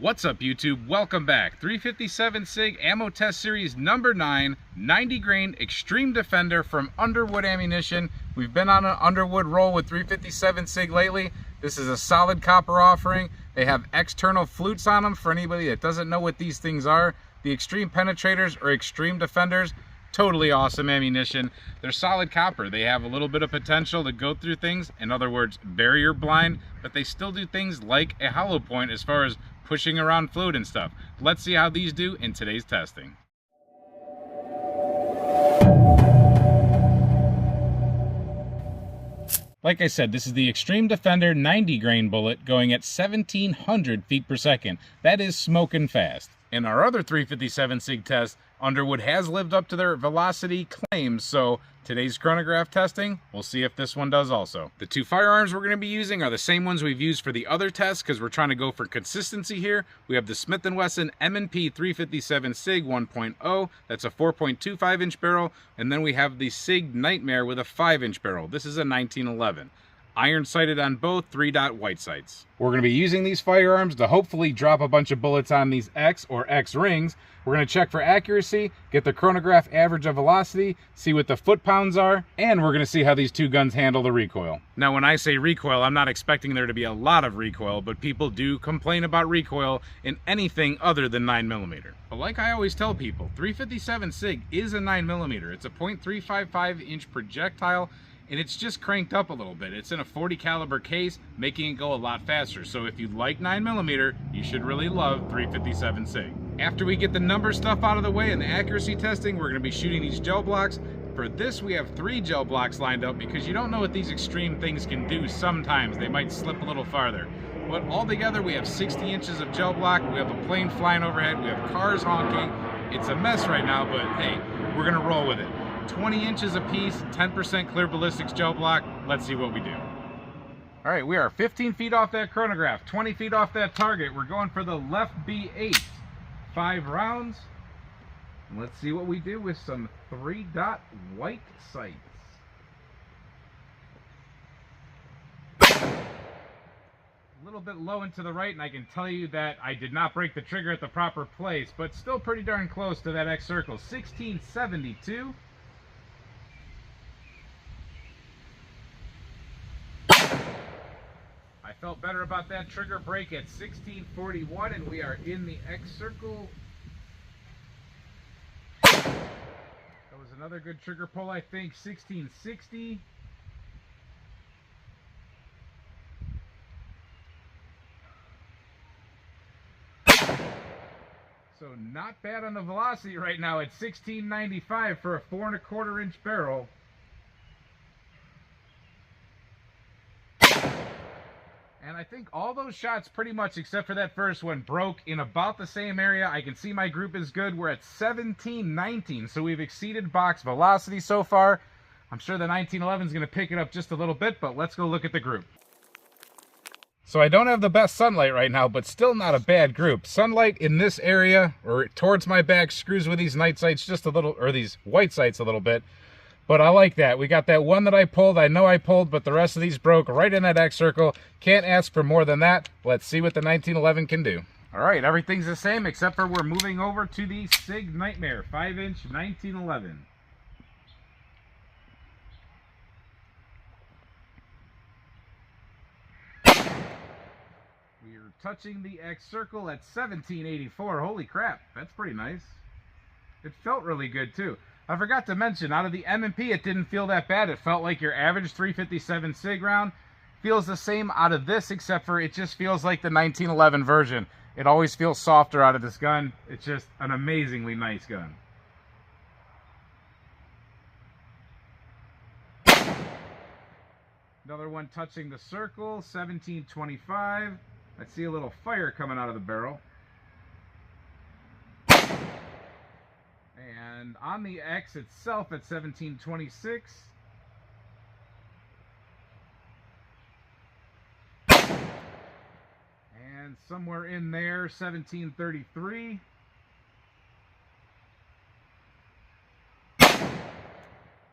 What's up YouTube? Welcome back. 357 Sig Ammo Test Series number 9, 90 grain Extreme Defender from Underwood Ammunition. We've been on an Underwood roll with 357 Sig lately. This is a solid copper offering. They have external flutes on them for anybody that doesn't know what these things are. The Extreme Penetrators or Extreme Defenders. Totally awesome ammunition. They're solid copper. They have a little bit of potential to go through things, in other words, barrier blind, but they still do things like a hollow point as far as pushing around fluid and stuff. Let's see how these do in today's testing. Like I said, this is the Extreme Defender 90 grain bullet going at 1700 feet per second. That is smoking fast. In our other 357 Sig test, Underwood has lived up to their velocity claims, so today's chronograph testing, we'll see if this one does also. The two firearms we're going to be using are the same ones we've used for the other tests because we're trying to go for consistency here. We have the Smith & Wesson M&P 357 Sig 1.0, that's a 4.25 inch barrel, and then we have the Sig Nightmare with a 5-inch barrel. This is a 1911. Iron sighted on both, 3-dot white sights. We're going to be using these firearms to hopefully drop a bunch of bullets on these X or X rings. We're going to check for accuracy, get the chronograph average of velocity, see what the foot-pounds are, and we're going to see how these two guns handle the recoil. Now when I say recoil, I'm not expecting there to be a lot of recoil, but people do complain about recoil in anything other than 9mm. But like I always tell people, 357 Sig is a 9mm. It's a .355 inch projectile, and it's just cranked up a little bit. It's in a 40 caliber case, making it go a lot faster. So if you like 9mm, you should really love 357 Sig. After we get the number stuff out of the way and the accuracy testing, we're gonna be shooting these gel blocks. For this, we have 3 gel blocks lined up because you don't know what these extreme things can do sometimes. They might slip a little farther. But altogether, we have 60 inches of gel block. We have a plane flying overhead. We have cars honking. It's a mess right now, but hey, we're gonna roll with it. 20 inches a piece, 10% clear ballistics gel block. Let's see what we do. All right, we are 15 feet off that chronograph, 20 feet off that target. We're going for the left B8, 5 rounds. And let's see what we do with some 3-dot white sights. A little bit low and to the right, and I can tell you that I did not break the trigger at the proper place, but still pretty darn close to that X circle. 1672. I felt better about that trigger break at 1641, and we are in the X circle. That was another good trigger pull, I think. 1660. So not bad on the velocity right now at 1695 for a 4 1/4 inch barrel. And I think all those shots pretty much, except for that first one, broke in about the same area. I can see my group is good. We're at 1719, so we've exceeded box velocity so far. I'm sure the 1911 is going to pick it up just a little bit, but let's go look at the group. So I don't have the best sunlight right now, but still not a bad group. Sunlight in this area, or towards my back, screws with these night sights just a little, or these white sights a little bit. But I like that. We got that one that I pulled. I know I pulled, but the rest of these broke right in that X circle. Can't ask for more than that. Let's see what the 1911 can do. All right, everything's the same except for we're moving over to the Sig Nightmare 5-inch 1911. We're touching the X circle at 1784. Holy crap, that's pretty nice. It felt really good too. I forgot to mention, out of the M&P, it didn't feel that bad. It felt like your average 357 Sig round. Feels the same out of this, except for it just feels like the 1911 version. It always feels softer out of this gun. It's just an amazingly nice gun. Another one touching the circle, 1725. I see a little fire coming out of the barrel. And on the X itself at 1726. And somewhere in there, 1733.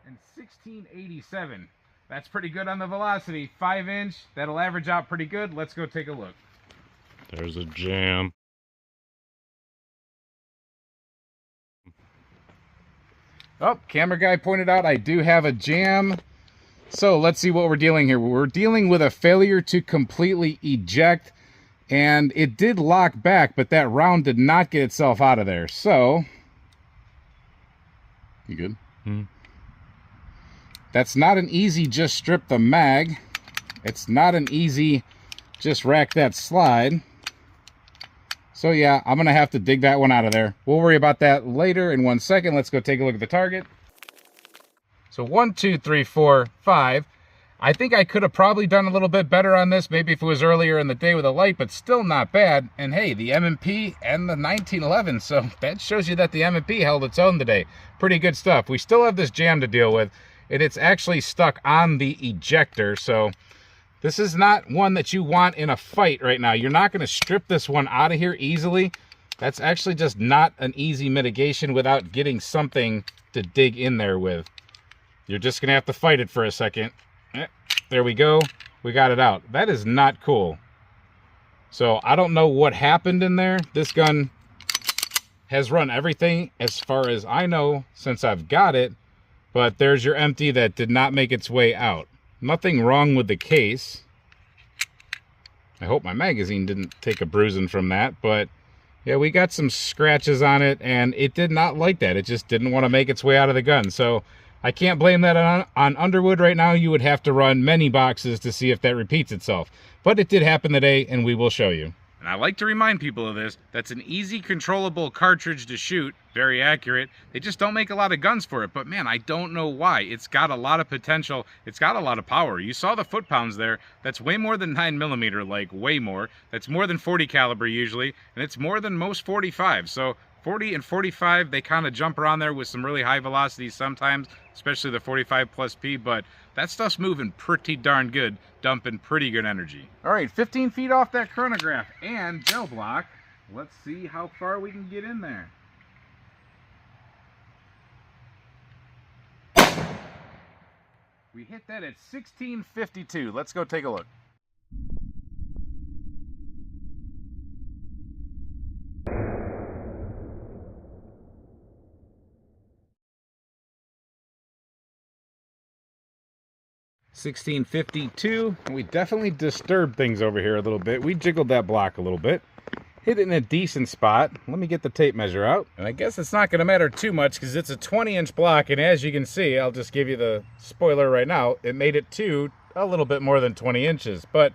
And 1687. That's pretty good on the velocity. 5-inch, that'll average out pretty good. Let's go take a look. There's a jam. Oh, camera guy pointed out I do have a jam. So let's see what we're dealing here. We're dealing with a failure to completely eject, and it did lock back, but that round did not get itself out of there. So, you good? That's not an easy just strip the mag. It's not an easy just rack that slide. So yeah, I'm gonna have to dig that one out of there. We'll worry about that later in 1 second. Let's go take a look at the target. So 1, 2, 3, 4, 5. I think I could have probably done a little bit better on this, maybe if it was earlier in the day with a light, but still not bad. And hey, the M&P and the 1911, so that shows you that the M&P held its own today. Pretty good stuff. We still have this jam to deal with, and it's actually stuck on the ejector, so this is not one that you want in a fight right now. You're not going to strip this one out of here easily. That's actually just not an easy mitigation without getting something to dig in there with. You're just going to have to fight it for a second. There we go. We got it out. That is not cool. So I don't know what happened in there. This gun has run everything as far as I know since I've got it. But there's your empty that did not make its way out. Nothing wrong with the case. I hope my magazine didn't take a bruising from that, but yeah, we got some scratches on it, and it did not like that. It just didn't want to make its way out of the gun. So I can't blame that on Underwood right now. You would have to run many boxes to see if that repeats itself. But it did happen today, and we will show you. And I like to remind people of this. That's an easy, controllable cartridge to shoot. Very accurate. They just don't make a lot of guns for it. But man, I don't know why. It's got a lot of potential. It's got a lot of power. You saw the foot-pounds there. That's way more than 9mm, like way more. That's more than 40 caliber usually. And it's more than most 45. So 40 and 45, they kind of jump around there with some really high velocities sometimes, especially the 45 plus P, but that stuff's moving pretty darn good, dumping pretty good energy. All right, 15 feet off that chronograph and gel block. Let's see how far we can get in there. We hit that at 1652. Let's go take a look. $16.52. We definitely disturbed things over here a little bit. We jiggled that block a little bit. Hit it in a decent spot. Let me get the tape measure out. And I guess it's not going to matter too much because it's a 20-inch block. And as you can see, I'll just give you the spoiler right now. It made it to a little bit more than 20 inches. But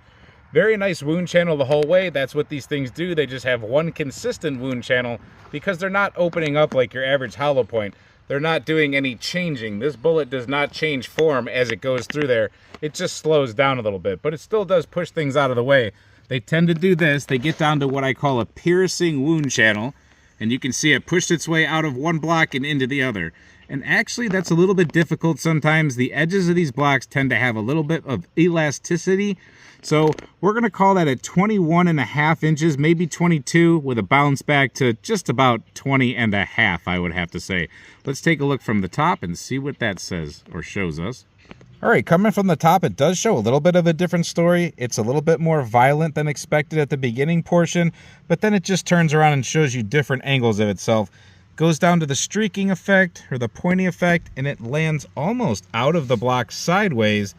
very nice wound channel the whole way. That's what these things do. They just have one consistent wound channel because they're not opening up like your average hollow point. They're not doing any changing. This bullet does not change form as it goes through there. It just slows down a little bit, but it still does push things out of the way. They tend to do this. They get down to what I call a piercing wound channel, and you can see it pushed its way out of one block and into the other. And actually, that's a little bit difficult sometimes. The edges of these blocks tend to have a little bit of elasticity. So we're going to call that at 21.5 inches, maybe 22, with a bounce back to just about 20.5, I would have to say. Let's take a look from the top and see what that says or shows us. All right, coming from the top, it does show a little bit of a different story. It's a little bit more violent than expected at the beginning portion, but then it just turns around and shows you different angles of itself. Goes down to the streaking effect or the pointy effect, and it lands almost out of the block sideways,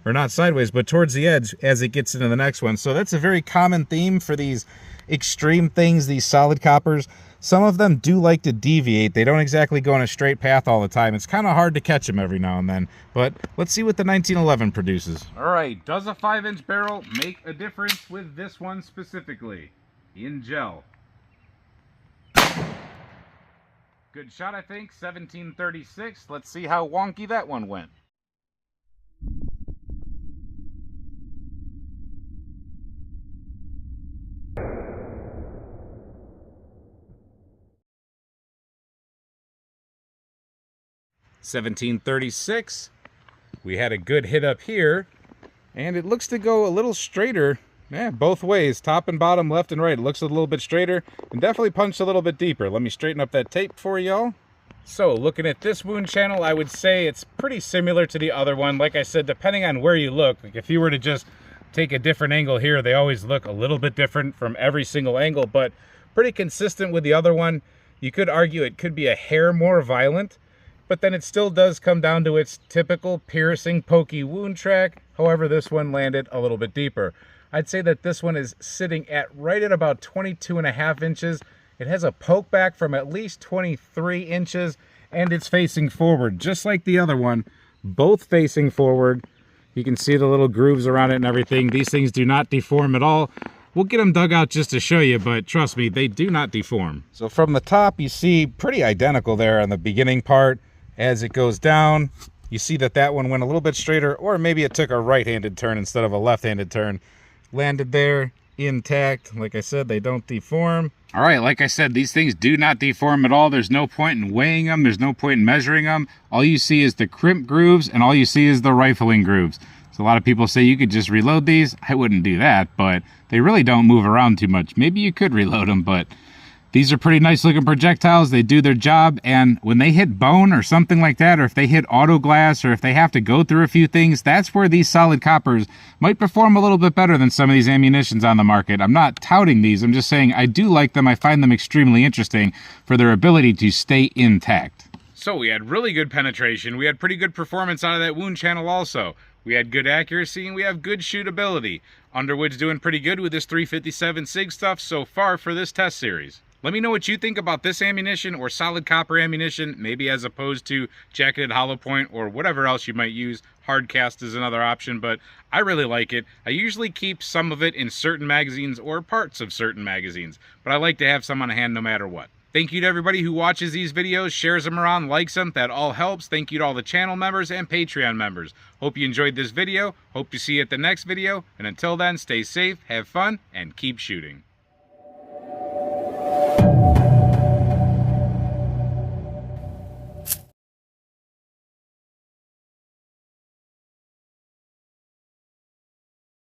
or not sideways, but towards the edge as it gets into the next one. So that's a very common theme for these extreme things, these solid coppers. Some of them do like to deviate. They don't exactly go on a straight path all the time. It's kind of hard to catch them every now and then. But let's see what the 1911 produces. All right, does a 5-inch barrel make a difference with this one specifically? In gel. Good shot, I think. 1736. Let's see how wonky that one went. $17.36. We had a good hit up here, and it looks to go a little straighter. Yeah, both ways, top and bottom, left and right. It looks a little bit straighter and definitely punched a little bit deeper. Let me straighten up that tape for y'all. So looking at this wound channel, I would say it's pretty similar to the other one. Like I said, depending on where you look, like if you were to just take a different angle here, they always look a little bit different from every single angle, but pretty consistent with the other one. You could argue it could be a hair more violent, but then it still does come down to its typical piercing, pokey wound track. However, this one landed a little bit deeper. I'd say that this one is sitting at right at about 22.5 inches. It has a poke back from at least 23 inches, and it's facing forward, just like the other one, both facing forward. You can see the little grooves around it and everything. These things do not deform at all. We'll get them dug out just to show you, but trust me, they do not deform. So from the top, you see pretty identical there on the beginning part. As it goes down, you see that that one went a little bit straighter, or maybe it took a right-handed turn instead of a left-handed turn. Landed there intact. Like I said, they don't deform. All right, like I said, these things do not deform at all. There's no point in weighing them. There's no point in measuring them. All you see is the crimp grooves, and all you see is the rifling grooves. So a lot of people say you could just reload these. I wouldn't do that, but they really don't move around too much. Maybe you could reload them, but these are pretty nice looking projectiles. They do their job, and when they hit bone or something like that, or if they hit auto glass, or if they have to go through a few things, that's where these solid coppers might perform a little bit better than some of these ammunitions on the market. I'm not touting these. I'm just saying I do like them. I find them extremely interesting for their ability to stay intact. So we had really good penetration. We had pretty good performance out of that wound channel also. We had good accuracy, and we have good shootability. Underwood's doing pretty good with this 357 SIG stuff so far for this test series. Let me know what you think about this ammunition or solid copper ammunition, maybe as opposed to jacketed hollow point or whatever else you might use. Hard cast is another option, but I really like it. I usually keep some of it in certain magazines or parts of certain magazines, but I like to have some on hand no matter what. Thank you to everybody who watches these videos, shares them around, likes them. That all helps. Thank you to all the channel members and Patreon members. Hope you enjoyed this video. Hope to see you at the next video. And until then, stay safe, have fun, and keep shooting.